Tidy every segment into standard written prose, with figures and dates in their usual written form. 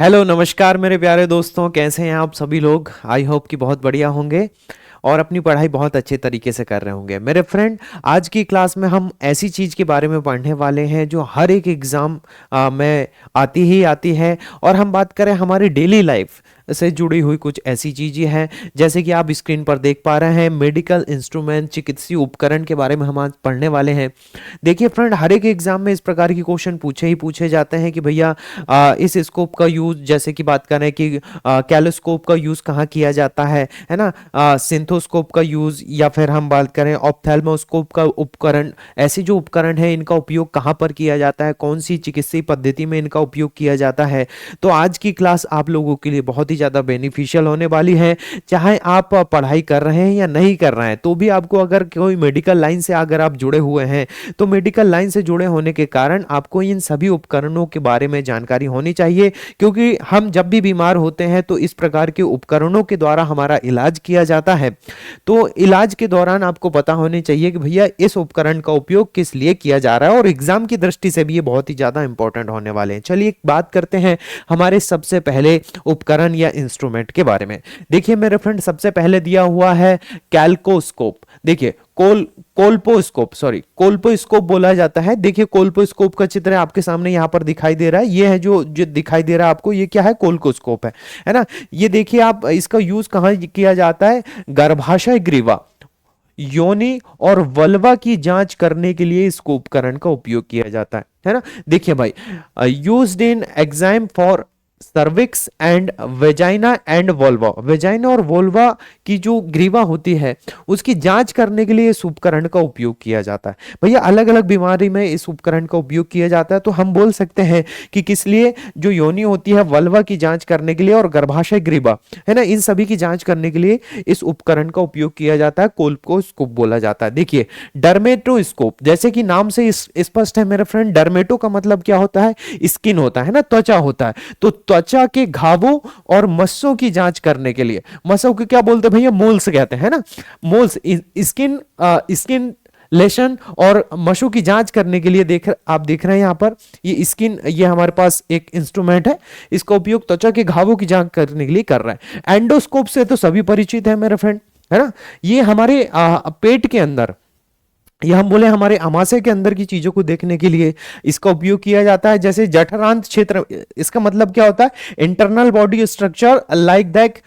Hello नमस्कार मेरे प्यारे दोस्तों, कैसे हैं आप सभी लोग। आई होप कि बहुत बढ़िया होंगे और अपनी पढ़ाई बहुत अच्छे तरीके से कर रहे होंगे। मेरे फ्रेंड, आज की क्लास में हम ऐसी चीज़ के बारे में पढ़ने वाले हैं जो हर एक एग्ज़ाम में आती ही आती है। और हम बात करें हमारी डेली लाइफ से जुड़ी हुई कुछ ऐसी चीज़ें हैं, जैसे कि आप स्क्रीन पर देख पा रहे हैं, मेडिकल इंस्ट्रूमेंट, चिकित्सीय उपकरण के बारे में हम आज पढ़ने वाले हैं। देखिए फ्रेंड, हर एक एग्जाम में इस प्रकार की क्वेश्चन पूछे जाते हैं कि भैया इस स्कोप का यूज, जैसे कि बात करें कि कैलोस्कोप का यूज कहाँ किया जाता है ना, सिंथोस्कोप का यूज, या फिर हम बात करें ऑप्थेल्मोस्कोप का उपकरण, ऐसे जो उपकरण है इनका उपयोग कहाँ पर किया जाता है, कौन सी चिकित्सीय पद्धति में इनका उपयोग किया जाता है। तो आज की क्लास आप लोगों के लिए बहुत ही ज़्यादा बेनिफिशियल होने वाली है। चाहे आप पढ़ाई कर रहे हैं या नहीं कर रहे हैं, तो भी आपको अगर कोई मेडिकल लाइन से अगर आप जुड़े हुए हैं, तो मेडिकल लाइन से जुड़े होने के कारण आपको इन सभी उपकरणों के बारे में जानकारी होनी चाहिए, क्योंकि हम जब भी बीमार होते हैं तो इस प्रकार के उपकरणों के द्वारा हमारा इलाज किया जाता है। तो इलाज के दौरान आपको पता होनी चाहिए कि भैया इस उपकरण का उपयोग किस लिए किया जा रहा है, और एग्जाम की दृष्टि से भी ये बहुत ही ज्यादा इंपॉर्टेंट होने वाले हैं। चलिए बात करते हैं हमारे सबसे पहले उपकरण या इंस्ट्रूमेंट के बारे में। देखिए मेरे फ्रेंड, सबसे पहले दिया हुआ है कैल्कोस्कोप। देखिए कोल्पोस्कोप बोला जाता है। देखिए कोल्पोस्कोप का चित्र आपके सामने यहाँ पर दिखाई दे रहा है। ये है जो दिखाई दे रहा है आपको, ये क्या है, कोल्पोस्कोप है ना। ये देखिए, आप इसका यूज कहाँ किया जाता है, गर्भाशय ग्रीवा, योनि और वल्वा की जांच करने के लिए इस उपकरण का उपयोग किया जाता है ना। देखिए भाई, used in exam for cervix and vagina and vulva, vagina और वोल्वा की जो ग्रीवा होती है उसकी जांच करने के लिए इस उपकरण का उपयोग किया जाता है। भैया अलग अलग बीमारी में इस उपकरण का उपयोग किया जाता है, तो हम बोल सकते हैं कि किस लिए, जो योनि होती है वल्वा की जांच करने के लिए और गर्भाशय ग्रीवा है ना, इन सभी की जांच करने के लिए इस उपकरण का उपयोग किया जाता है। कोल्पोस्कोप बोला जाता है। देखिए डर्मेटोस्कोप, जैसे कि नाम से स्पष्ट है मेरे फ्रेंड, डर्मेटो का मतलब क्या होता है, स्किन होता है ना, त्वचा होता है। तो त्वचा के घावों और मस्सों की जांच करने के लिए, मस्सों को क्या बोलते हैं भैया, मोल्स कहते हैं ना, मोल्स, स्किन लेशन और मशों की जांच करने के लिए आप देख रहे हैं यहाँ पर ये स्किन, ये हमारे पास एक इंस्ट्रूमेंट है, इसका उपयोग त्वचा के घावों की जांच करने के लिए कर रहा है। एंडोस्कोप से तो सभी परिचित है मेरे फ्रेंड, है ना। ये हमारे पेट के अंदर, या हम बोले हमारे आमाशय के अंदर की चीजों को देखने के लिए इसका उपयोग किया जाता है। जैसे जठरांत क्षेत्र, इसका मतलब क्या होता है, internal body structure like that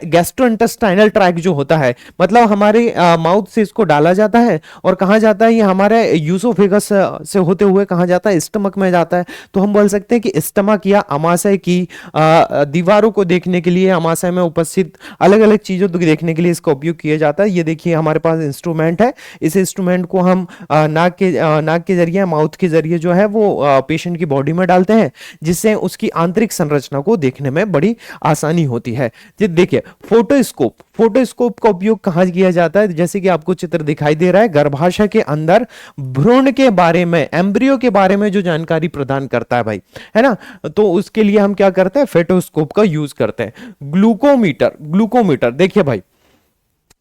gastrointestinal tract जो होता है, मतलब हमारे माउथ से इसको डाला जाता है और कहाँ जाता है, ये हमारे यूसोफेगस से होते हुए कहाँ जाता है, स्टमक में जाता है। तो हम बोल सकते हैं कि स्टमक या आमाशय की दीवारों को देखने के लिए, आमाशय में उपस्थित अलग अलग चीजों को देखने के लिए इसका उपयोग किया जाता है। ये देखिए हमारे पास इंस्ट्रूमेंट है, इस इंस्ट्रूमेंट को हम नाक के जरिए, माउथ के जरिए जो है वो पेशेंट की बॉडी में डालते हैं, जिससे उसकी आंतरिक संरचना को देखने में बड़ी आसानी होती है। देखिए फोटोस्कोप का उपयोग कहां किया जाता है, जैसे कि आपको चित्र दिखाई दे रहा है, गर्भाशय के अंदर भ्रूण के बारे में, एम्ब्रियो के बारे में जो जानकारी प्रदान करता है भाई, है ना। तो उसके लिए हम क्या करते हैं, फोटोस्कोप का यूज करते हैं। ग्लूकोमीटर, देखिए भाई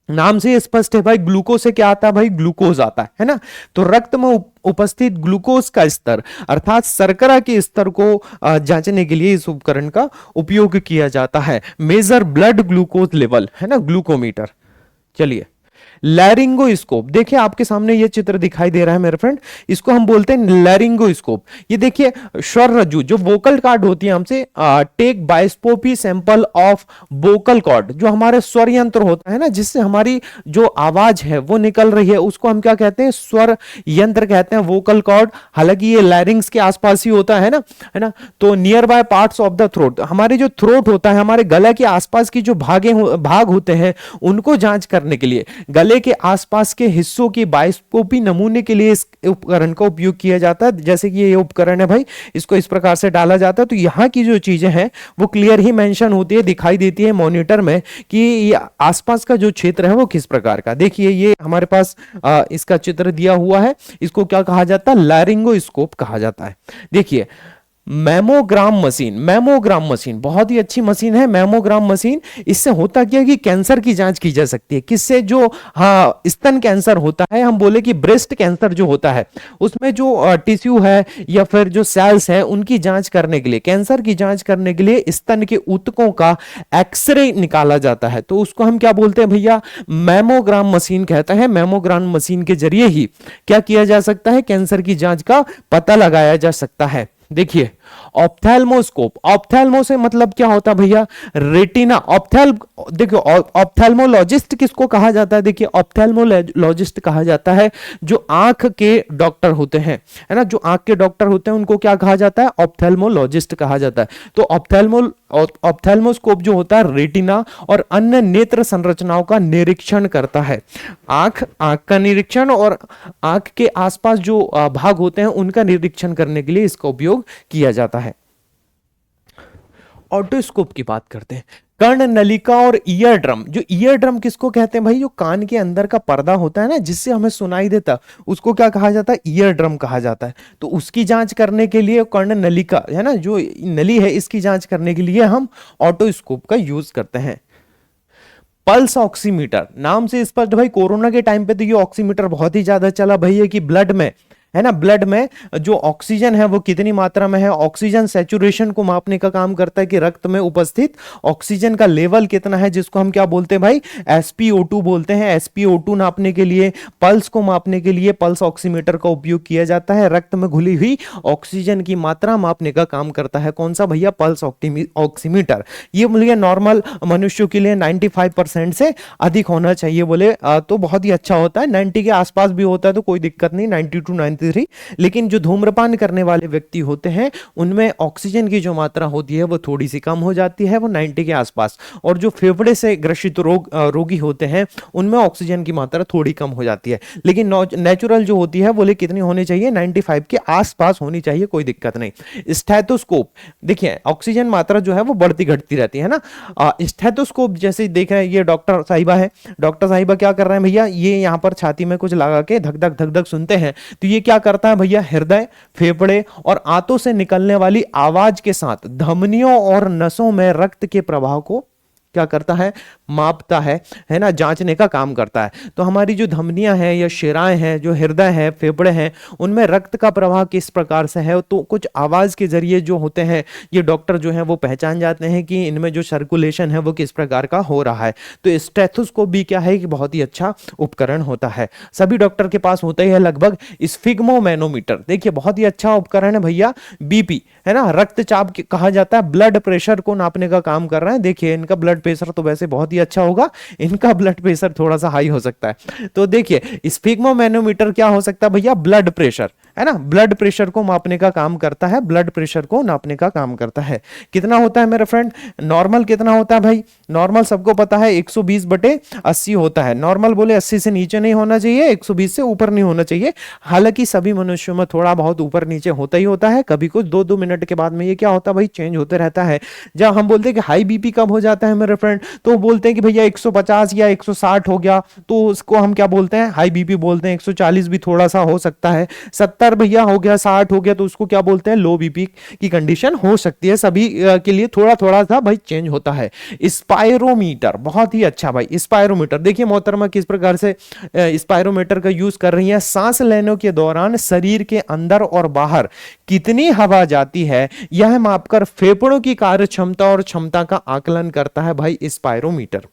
नाम से स्पष्ट है भाई, ग्लूकोज से क्या आता है भाई, ग्लूकोज आता है ना। तो रक्त में उपस्थित ग्लूकोज का स्तर, अर्थात शर्करा के स्तर को जांचने के लिए इस उपकरण का उपयोग किया जाता है। मेजर ब्लड ग्लूकोज लेवल, है ना, ग्लूकोमीटर। चलिए लैरिंगोस्कोप, देखिए आपके सामने ये चित्र दिखाई दे रहा है मेरे फ्रेंड, इसको हम बोलते हैं लैरिंगोस्कोप। ये देखिए स्वर रज्जु, जो वोकल कॉर्ड होती है, हमसे take biopsy sample of vocal cord, जो हमारे स्वर यंत्र होता है ना, जिससे हमारी जो आवाज है वो निकल रही है, उसको हम क्या कहते हैं, स्वर यंत्र कहते हैं, वोकल कॉर्ड। हालांकि ये लैरिंग्स के आसपास ही होता है ना। तो near by parts of the throat, हमारे जो थ्रोट होता है, हमारे गला के आसपास की जो भाग होते हैं, उनको जांच करने के लिए, गले के आसपास के हिस्सों की बाइस्कोपी नमूने के लिए इस उपकरण का उपयोग किया जाता है। जैसे कि ये उपकरण है भाई, इसको इस प्रकार से डाला जाता है, तो यहाँ की जो चीजें हैं वो क्लियर ही मेंशन होती है, दिखाई देती है मॉनिटर में कि ये आसपास का जो क्षेत्र है वो किस प्रकार का। देखिए ये हमारे पास इसका चित्र दिया हुआ है, इसको क्या कहा जाता है, लैरिंगोस्कोप कहा जाता है। देखिए मैमोग्राम मशीन, मैमोग्राम मशीन बहुत ही अच्छी मशीन है मैमोग्राम मशीन। इससे होता क्या है कि कैंसर की जांच की जा सकती है। किससे? जो हाँ स्तन कैंसर होता है, हम बोले कि ब्रेस्ट कैंसर जो होता है उसमें जो टिश्यू है या फिर जो सेल्स है उनकी जांच करने के लिए, कैंसर की जांच करने के लिए स्तन के ऊतकों का एक्सरे निकाला जाता है। तो उसको हम क्या बोलते हैं भैया? मैमोग्राम मशीन कहते हैं। मैमोग्राम मशीन के जरिए ही क्या किया जा सकता है? कैंसर की जांच का पता लगाया जा सकता है। देखिए ऑप्थेल्मोस्कोप, ऑप्थेल्मो से मतलब क्या होता है भैया? रेटिना। देखिए ऑप्थेल्मोलॉजिस्ट किसको कहा जाता है? देखिए ऑप्थेल्मोलॉजिस्ट कहा जाता है जो आंख के डॉक्टर होते हैं, है ना, जो आंख के डॉक्टर होते हैं उनको क्या कहा जाता है? ऑप्थेल्मोलॉजिस्ट कहा जाता है। तो ऑप्थेल्मोस्कोप जो होता है रेटिना और अन्य नेत्र संरचनाओं का निरीक्षण करता है। आंख का निरीक्षण और आंख के आसपास जो भाग होते हैं उनका निरीक्षण करने के लिए इसका उपयोग किया जाता है। ऑटोस्कोप की बात करते हैं। कर्ण नलिका और ईयर ड्रम। जो ईयर ड्रम किसको कहते हैं भाई? जो कान के अंदर का पर्दा होता है ना जिससे हमें सुनाई देता, उसको क्या कहा जाता है? ईयर ड्रम कहा जाता है। तो उसकी जांच करने के लिए कर्ण नलिका है ना, जो नली है इसकी जांच करने के लिए हम ऑटोस्कोप का यूज करते हैं। पल्स ऑक्सीमीटर नाम से स्पष्ट भाई, कोरोना के टाइम पे तो ये ऑक्सीमीटर बहुत ही ज्यादा चला भैया कि ब्लड में, है ना, ब्लड में जो ऑक्सीजन है वो कितनी मात्रा में है, ऑक्सीजन सैचुरेशन को मापने का काम करता है कि रक्त में उपस्थित ऑक्सीजन का लेवल कितना है, जिसको हम क्या बोलते हैं भाई? SpO2 बोलते हैं। SpO2 नापने के लिए, पल्स को मापने के लिए पल्स ऑक्सीमीटर का उपयोग किया जाता है। रक्त में घुली हुई ऑक्सीजन की मात्रा मापने का काम करता है कौन सा भैया? Pulse oximeter. ये बोलिए नॉर्मल मनुष्यों के लिए 95% से अधिक होना चाहिए बोले तो बहुत ही अच्छा होता है। 90 के आसपास भी होता है तो कोई दिक्कत नहीं, 90 to 93। लेकिन जो धूम्रपान करने वाले व्यक्ति होते हैं उनमें ऑक्सीजन की जो मात्रा होती है वो थोड़ी सी कम हो जाती है, वो 90 के आसपास। और जो फेफड़े से ग्रसित रोगी होते हैं उनमें ऑक्सीजन की मात्रा थोड़ी कम हो जाती है। लेकिन नेचुरल जो होती है बोले कितनी होनी चाहिए? 95 के आसपास होनी चाहिए, कोई दिक्कत नहीं। स्टेथोस्कोप, देखिए ऑक्सीजन मात्रा जो है वो बढ़ती घटती रहती है ना। स्टेथोस्कोप जैसे देख रहे हैं, ये डॉक्टर साहिबा है, डॉक्टर साहिबा क्या कर रहे हैं भैया? ये यहां पर छाती में कुछ लगा के धक धक धक धक सुनते हैं। तो ये क्या करता है भैया? हृदय, फेफड़े और आंतों से निकलने वाली आवाज के साथ धमनियों और नसों में रक्त के प्रवाह को क्या करता है? मापता है ना, जांचने का काम करता है। तो हमारी जो धमनियां हैं या शिराएं हैं, जो हृदय है, फेफड़े हैं, उनमें रक्त का प्रवाह किस प्रकार से है, तो कुछ आवाज के जरिए जो होते हैं ये डॉक्टर जो है वो पहचान जाते हैं कि इनमें जो सर्कुलेशन है वो किस प्रकार का हो रहा है। तो स्टेथोस्कोप भी क्या है कि बहुत ही अच्छा उपकरण होता है, सभी डॉक्टर के पास होता ही है लगभग। स्फिग्मोमैनोमीटर, देखिए बहुत ही अच्छा उपकरण है भैया। बीपी है ना, रक्तचाप कहा जाता है, ब्लड प्रेशर को नापने का काम कर रहा है। देखिए इनका ब्लड प्रेशर तो वैसे बहुत ही अच्छा होगा, इनका ब्लड प्रेशर थोड़ा सा हाई हो सकता है। तो देखिए स्फिग्मोमैनोमीटर क्या हो सकता है भैया? ब्लड प्रेशर, है ना, ब्लड प्रेशर को मापने का काम करता है, ब्लड प्रेशर को नापने का काम करता है। कितना होता है मेरे फ्रेंड? नॉर्मल कितना होता है भाई? नॉर्मल सबको पता है 120/80 होता है। नॉर्मल बोले 80 से नीचे नहीं होना चाहिए, 120 से ऊपर नहीं होना चाहिए। हालांकि सभी मनुष्यों में थोड़ा बहुत ऊपर नीचे होता ही होता है, कभी कुछ 2-2 मिनट के बाद में ये क्या होता है भाई? चेंज होते रहता है। जब हम बोलते हैं कि हाई बीपी कब हो जाता है मेरे फ्रेंड, तो बोलते हैं कि भैया 150 या 160 हो गया तो उसको हम क्या बोलते हैं? हाई बीपी बोलते हैं। 140 भी थोड़ा सा हो सकता है, 70 भैया हो गया, 60 हो गया तो उसको क्या बोलते हैं? लो बीपी की कंडीशन हो सकती है। सभी के लिए थोड़ा थोड़ा सा भाई चेंज होता है। स्पायरोमीटर, बहुत ही अच्छा भाई स्पायरोमीटर। देखिए मोहतरमा किस प्रकार से स्पायरोमीटर का यूज कर रही है। सांस लेने के दौरान शरीर के अंदर और बाहर कितनी हवा जाती है यह मापकर फेफड़ों की कार्य क्षमता और क्षमता का आकलन करता है भाई स्पायरोमीटर।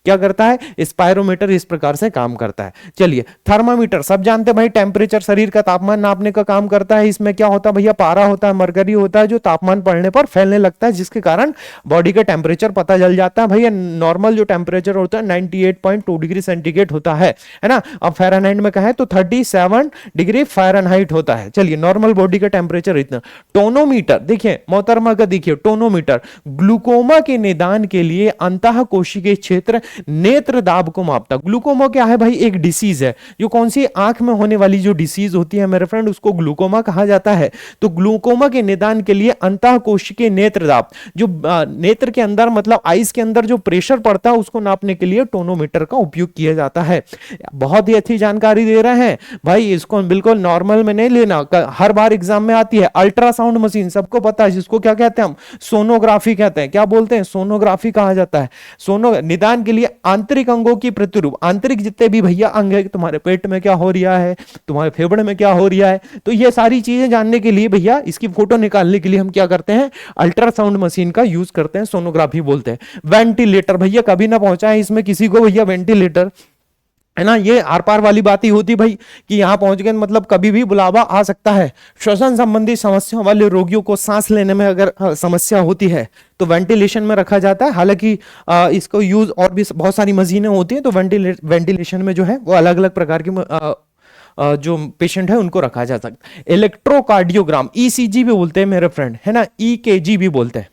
क्या करता है? स्पायरोमीटर इस प्रकार से काम करता है। चलिए थर्मामीटर, सब जानते हैं भाई टेम्परेचर, शरीर का तापमान नापने का काम करता है। इसमें क्या होता है भैया? पारा होता है, मरकरी होता है, जो तापमान बढ़ने पर फैलने लगता है, जिसके कारण बॉडी का टेम्परेचर पता चल जाता है। भैया नॉर्मल जो टेम्परेचर होता है 98.2 डिग्री सेंटीग्रेड होता है ना। अब फ़ारेनहाइट में कहें तो 37 डिग्री फ़ारेनहाइट होता है। चलिए नॉर्मल बॉडी का टेम्परेचर इतना। टोनोमीटर, देखिए मोहतरमा का, देखिए टोनोमीटर ग्लूकोमा के निदान के लिए अंतः कोशिकीय क्षेत्र क्षेत्र नेत्र दाब को मापता। ग्लूकोमा क्या है भाई? एक डिसीज है, जो कौन सी आंख में होने वाली जो डिसीज होती है मेरे फ्रेंड, उसको ग्लूकोमा कहा जाता है। तो ग्लूकोमा के निदान के लिए अंतःकोशिकीय नेत्र दाब, जो नेत्र के अंदर मतलब आईज के अंदर जो प्रेशर पड़ता है उसको नापने के लिए टोनोमीटर का उपयोग किया जाता है। बहुत ही अच्छी जानकारी दे रहे हैं भाई, इसको बिल्कुल नॉर्मल में नहीं लेना, हर बार एग्जाम में आती है। अल्ट्रासाउंड मशीन सबको पता है, जिसको क्या कहते हैं हम? सोनोग्राफी कहते हैं। क्या बोलते हैं? सोनोग्राफी कहा जाता है। सोनो निदान के लिए आंतरिक अंगों की प्रतिरूप, आंतरिक जितने भी भैया अंग है, तुम्हारे पेट में क्या हो रहा है, तुम्हारे फेफड़े में क्या हो रहा है, तो ये सारी चीजें जानने के लिए भैया इसकी फोटो निकालने के लिए हम क्या करते हैं? अल्ट्रासाउंड मशीन का यूज करते हैं, सोनोग्राफी बोलते हैं। वेंटिलेटर भैया कभी ना पहुंचा है इसमें किसी को भैया वेंटिलेटर, है ना। ये आर पार वाली बात ही होती भाई कि यहां पहुंच गए मतलब कभी भी बुलावा आ सकता है। श्वसन संबंधी समस्याओं वाले रोगियों को सांस लेने में अगर समस्या होती है तो वेंटिलेशन में रखा जाता है। हालांकि इसको यूज और भी बहुत सारी मशीनें होती हैं, तो वेंटिलेशन में जो है वो अलग अलग प्रकार की जो पेशेंट है उनको रखा जा सकता है। इलेक्ट्रोकार्डियोग्राम, ईसीजी भी बोलते हैं मेरे फ्रेंड, है ना, ईकेजी भी बोलते हैं।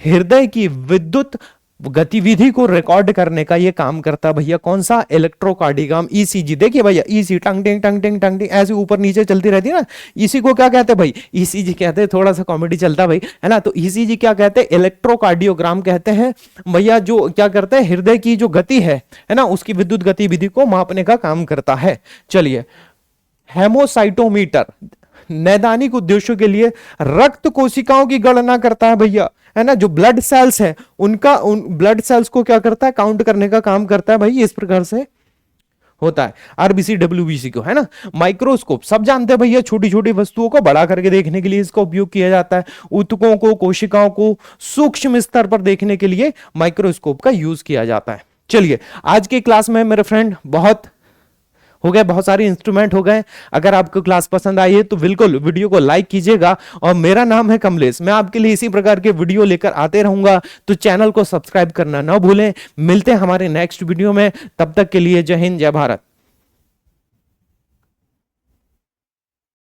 हृदय की विद्युत गतिविधि को रिकॉर्ड करने का ये काम करता है भैया कौन सा? Electrocardiogram, ECG. देखिए भैया ईसी टंग टिंग टंग टिंग टंग टिंग ऐसे ऊपर नीचे चलती रहती है ना, इसी को क्या कहते हैं भाई? ईसीजी कहते हैं। थोड़ा सा कॉमेडी चलता है भाई, है ना। तो ईसीजी क्या कहते हैं? इलेक्ट्रोकार्डियोग्राम कहते हैं भैया, जो क्या करते हैं? हृदय की जो गति है ना, उसकी विद्युत गतिविधि को मापने का काम करता है। चलिए, हेमोसाइटोमीटर नैदानिक उद्देश्यों के लिए रक्त कोशिकाओं की गणना करता है भैया, है ना। जो ब्लड सेल्स है उनका, उन ब्लड सेल्स को क्या करता है? काउंट करने का काम करता है भाई, इस प्रकार से होता है। आरबीसी डब्ल्यूबीसी को, है ना। माइक्रोस्कोप सब जानते हैं भैया, छोटी छोटी वस्तुओं को बड़ा करके देखने के लिए इसका उपयोग किया जाता है। ऊतकों को, कोशिकाओं को सूक्ष्म स्तर पर देखने के लिए माइक्रोस्कोप का यूज किया जाता है। चलिए, आज की क्लास में मेरे फ्रेंड बहुत हो गए, बहुत सारे इंस्ट्रूमेंट हो गए। अगर आपको क्लास पसंद आई है तो बिल्कुल वीडियो को लाइक कीजिएगा। और मेरा नाम है कमलेश, मैं आपके लिए इसी प्रकार के वीडियो लेकर आते रहूंगा, तो चैनल को सब्सक्राइब करना ना भूलें। मिलते हैं हमारे नेक्स्ट वीडियो में, तब तक के लिए जय हिंद, जय भारत।